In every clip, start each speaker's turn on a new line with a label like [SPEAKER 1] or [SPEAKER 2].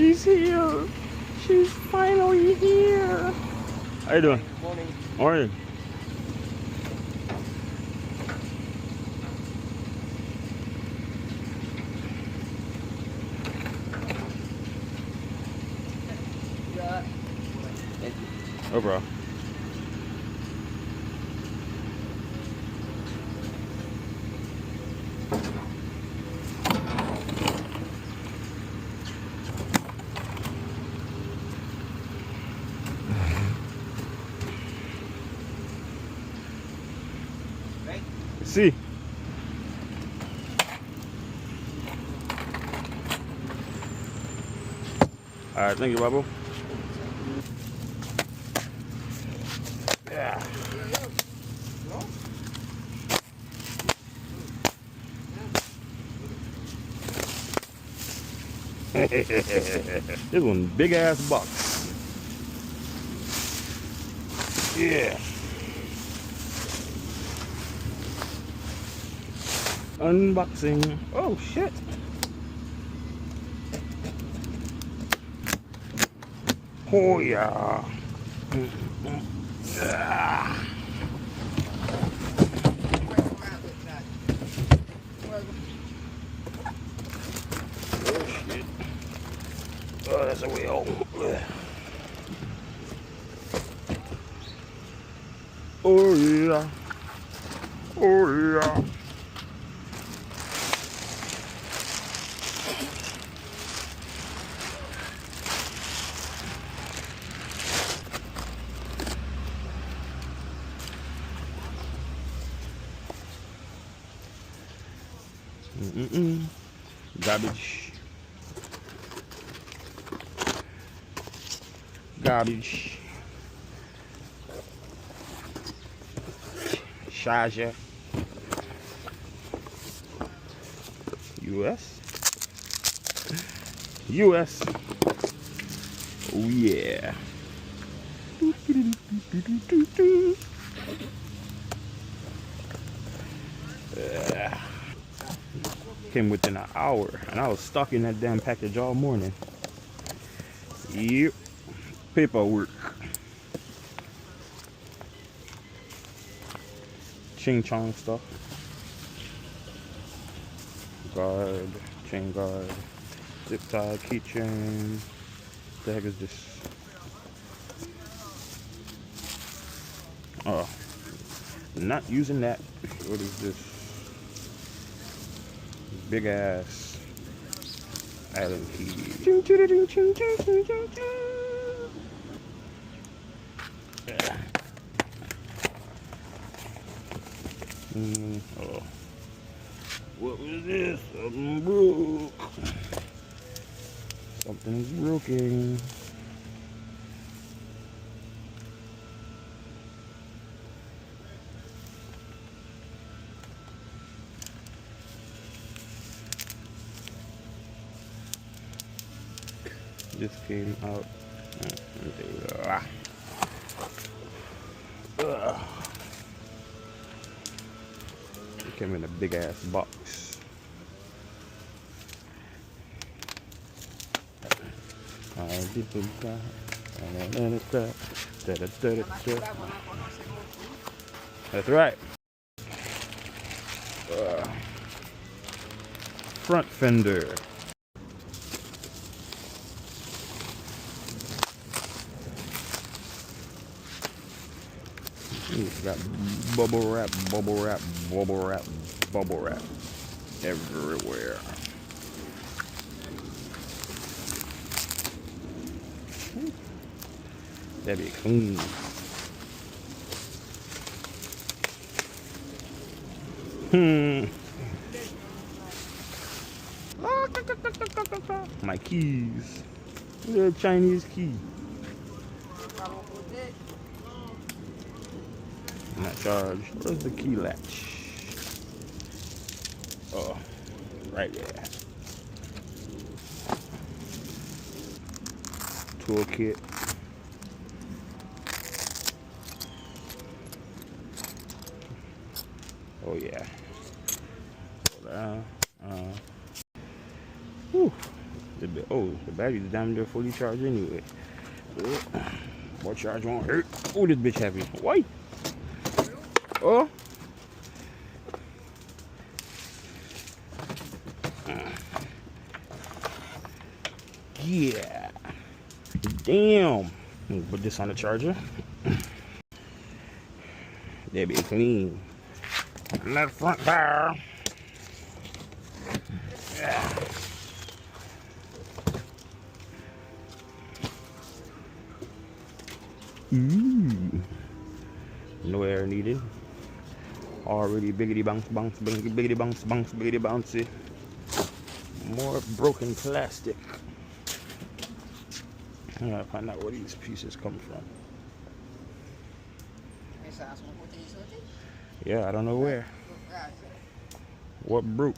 [SPEAKER 1] She's here. She's finally here. How you doing?
[SPEAKER 2] Good morning.
[SPEAKER 1] Morning.
[SPEAKER 2] Yeah. Thank you.
[SPEAKER 1] Oh, bro.
[SPEAKER 2] Right?
[SPEAKER 1] See. All right, thank you, Bubble. Yeah. This one big ass box. Yeah. Unboxing. Oh shit. Oh yeah. Ah. Oh shit. Oh, that's a wheel. Oh yeah. Oh yeah. Garbage. Garbage. Charger. US. US. Oh yeah. Came within an hour, and I was stuck in that damn package all morning. Yep. Paperwork. Ching chong stuff. Guard, chain guard, zip tie, keychain. What the heck is this? Oh, not using that. What is this? Big ass island key. Oh. What was this? Something broke. Something's broken. This came out. It came in a big ass box. That's right. Front fender. Got bubble wrap, bubble wrap, bubble wrap, bubble wrap everywhere. That'd be clean. My keys. Little Chinese key. Not charged. Where's the key latch? Oh, right there. Toolkit. Oh yeah. Whew. Oh, the battery's damn near fully charged anyway. More charge won't hurt. Oh, this bitch heavy. Why? Oh. Yeah. Damn. Put this on the charger. That be clean. And that front tire. Yeah. No air needed. Already biggity bounce, bounce, biggity bounce, bounce, biggity bouncy. More broken plastic. I gotta find out where these pieces come from. Yeah, I don't know where. What broke?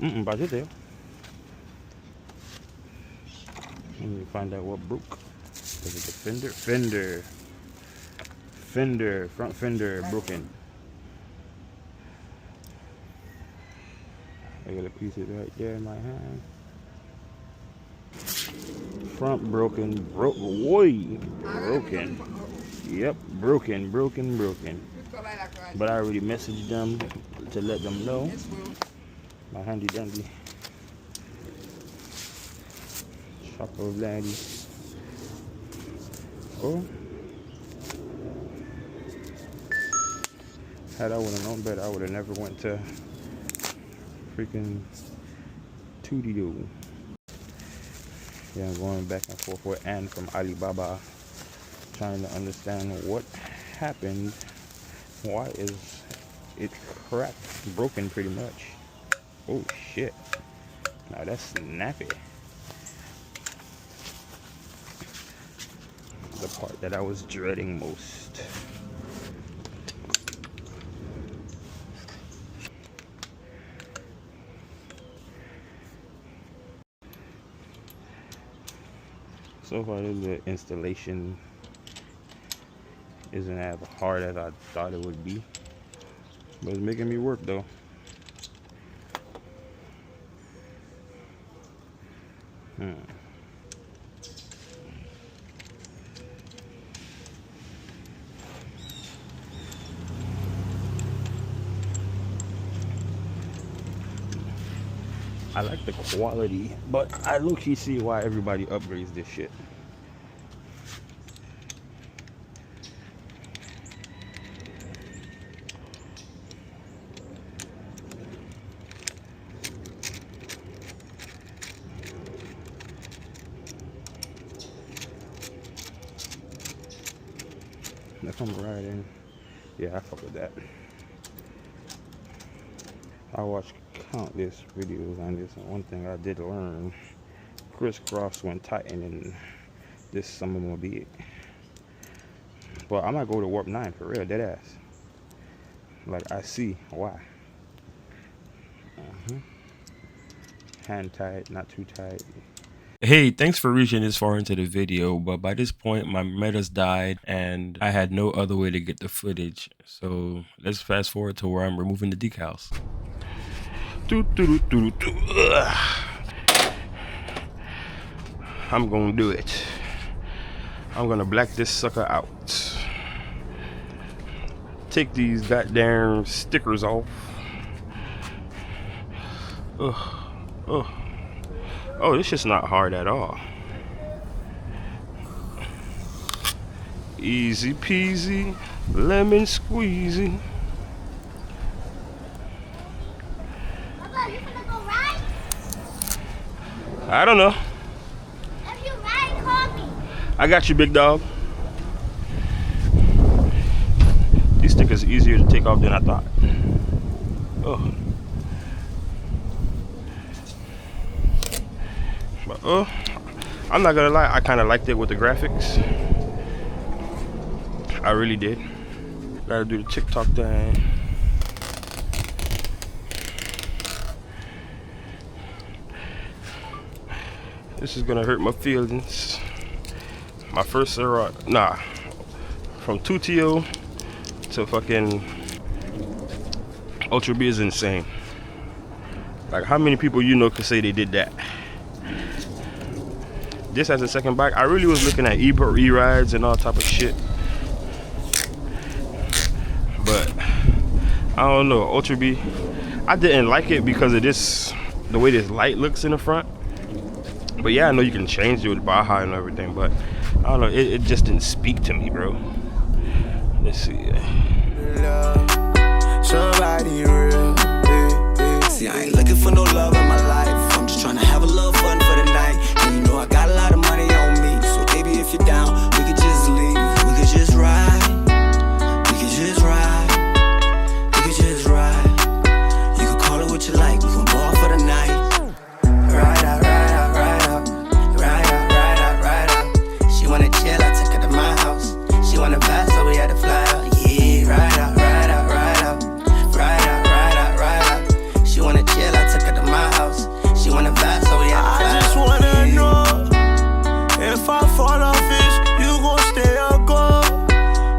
[SPEAKER 1] About it there. Let me find out what broke. Is it the fender? Front fender broken. I got the pieces right there in my hand. Front broken, broken. Yep, broken. But I already messaged them to let them know. My handy dandy Choco Blandy. Oh, had I would have known better, I would have never went to freaking 2D do. Yeah, I'm going back and forth with Ann from Alibaba, trying to understand what happened. Why is it cracked, broken pretty much? Oh shit! Now that's snappy. The part that I was dreading most. So far, the installation isn't as hard as I thought it would be, but it's making me work though. I like the quality, but I low-key see why everybody upgrades this shit. That comes right in. Yeah, I fuck with that. I watched countless videos on this, and one thing I did learn: crisscross when tightening. This some of them will be it. Well, I might go to warp 9 for real, dead ass. Like, I see why. Hand tight, not too tight.
[SPEAKER 3] Hey, thanks for reaching this far into the video, but by this point my Metas died and I had no other way to get the footage. So let's fast forward to where I'm removing the decals.
[SPEAKER 1] I'm gonna do it. I'm gonna black this sucker out. Take these goddamn stickers off. Oh, this shit's not hard at all. Easy peasy, lemon squeezy.
[SPEAKER 4] Papa, you gonna go ride?
[SPEAKER 1] I don't know.
[SPEAKER 4] If you ride, call me.
[SPEAKER 1] I got you, big dog. These stickers are easier to take off than I thought. Oh. But I'm not gonna lie, I kind of liked it with the graphics. I really did. Gotta do the TikTok thing. This is gonna hurt my feelings. My first Sur-Ron, from 2TO to fucking Ultra Bee is insane.
[SPEAKER 3] Like, how many people you know could say they did that? This as a second bike, I really was looking at e-rides and all type of shit. But I don't know, Ultra Bee, I didn't like it because of this, the way this light looks in the front. But yeah, I know you can change it with Baja and everything, but I don't know, it just didn't speak to me, bro. Let's see.
[SPEAKER 5] Somebody real. See, I ain't looking for no love in my life. I'm just trying to have a little fun for the night. And you know I got a lot of money on me. So baby, if you're down, we could just leave. We could just ride. We could just ride. We could just ride. You could call it what you like. We can ball for the night. Ride out, ride out, ride out. Ride out, ride out, ride out. She wanna chill, I took her to my house. She wanna pass, so we had to fly out. Yeah, ride out, ride out, ride out. Ride out, ride out, ride out. She wanna chill, I took her to my house. She wanna pass, so we had to fly out. I just wanna know if I fall off this, you gon' stay or go.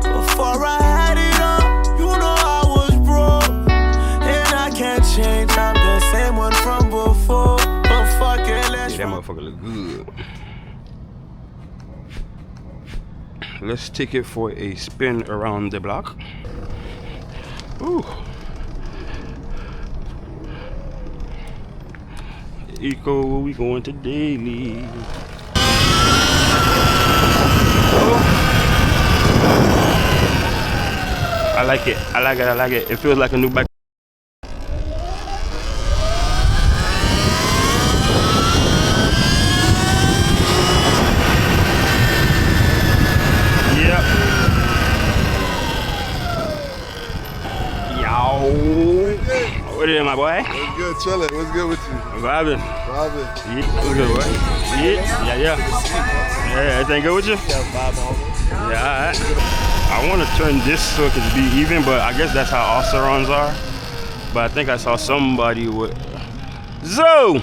[SPEAKER 5] Before I had it all, you know I was broke. And I can't change, I'm the same one from before. But fuck it, let's
[SPEAKER 3] Yeah, that motherfucker look good. Let's take it for a spin around the block. Ooh. Eco, we going to daily. Oh. I like it. I like it. I like it. It feels like a new bike. Yep. Yow. What is it, my boy?
[SPEAKER 6] What's good, chillin'? What's good with you?
[SPEAKER 3] Vibing.
[SPEAKER 6] Vibing.
[SPEAKER 3] Yeah. What's good, boy? Yeah. Yeah. Yeah. Everything good with you? Yeah. Alright. I want to turn this so it can be even, but I guess that's how all Sur-Rons are. But I think I saw somebody with Zoe.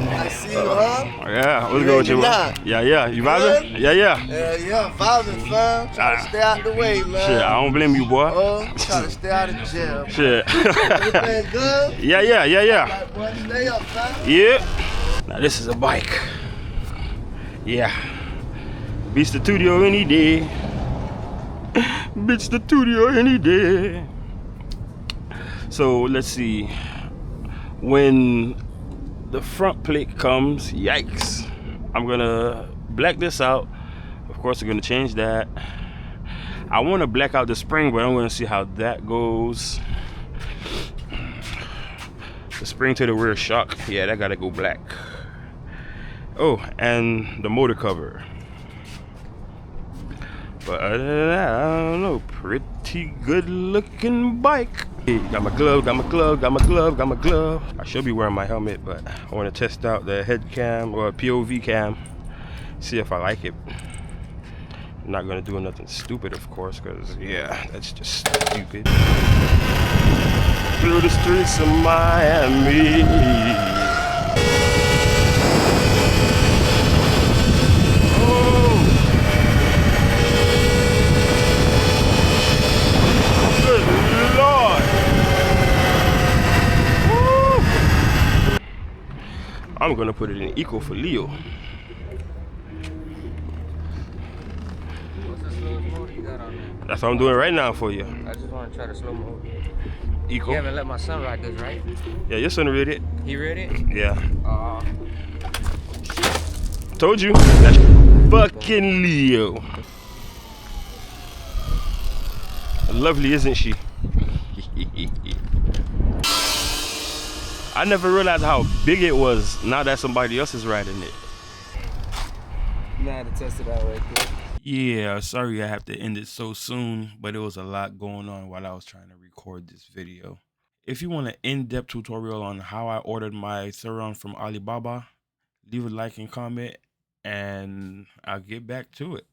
[SPEAKER 6] I see you, huh?
[SPEAKER 3] Yeah, what's good with you? Yeah. You vibing? Yeah.
[SPEAKER 6] Yeah, vibing, fam. Trying to stay out the way, man.
[SPEAKER 3] Shit, I don't blame you, boy.
[SPEAKER 6] Trying to stay out of jail.
[SPEAKER 3] Shit.
[SPEAKER 6] Everything good?
[SPEAKER 3] Yeah.
[SPEAKER 6] Like, boy, stay up, fam.
[SPEAKER 3] Yeah. Now this is a bike. Yeah. Beats the studio any day. Beats the studio any day. So let's see. When the front plate comes, yikes. I'm gonna black this out. Of course, I'm gonna change that. I want to black out the spring, but I'm gonna see how that goes. The spring to the rear shock, yeah, that gotta go black. Oh, and the motor cover. But other than that, I don't know. Pretty good looking bike. Hey, got my glove. I should be wearing my helmet, but I want to test out the head cam or POV cam. See if I like it. I'm not gonna do nothing stupid, of course, because yeah, that's just stupid. Through the streets of Miami. I'm gonna put it in eco for Leo.
[SPEAKER 2] What's the slowest motor you got on there?
[SPEAKER 3] That's what I'm doing right now for you.
[SPEAKER 2] I just want to try the slow mode.
[SPEAKER 3] Eco.
[SPEAKER 2] You haven't let my son ride this, right?
[SPEAKER 3] Yeah, your son read it.
[SPEAKER 2] He read it?
[SPEAKER 3] Yeah. Told you. That's fucking Leo. Lovely, isn't she? I never realized how big it was now that somebody else is riding it.
[SPEAKER 2] You had to test it out right there.
[SPEAKER 3] Yeah, sorry I have to end it so soon, but it was a lot going on while I was trying to record this video. If you want an in-depth tutorial on how I ordered my Sur-Ron from Alibaba, leave a like and comment, and I'll get back to it.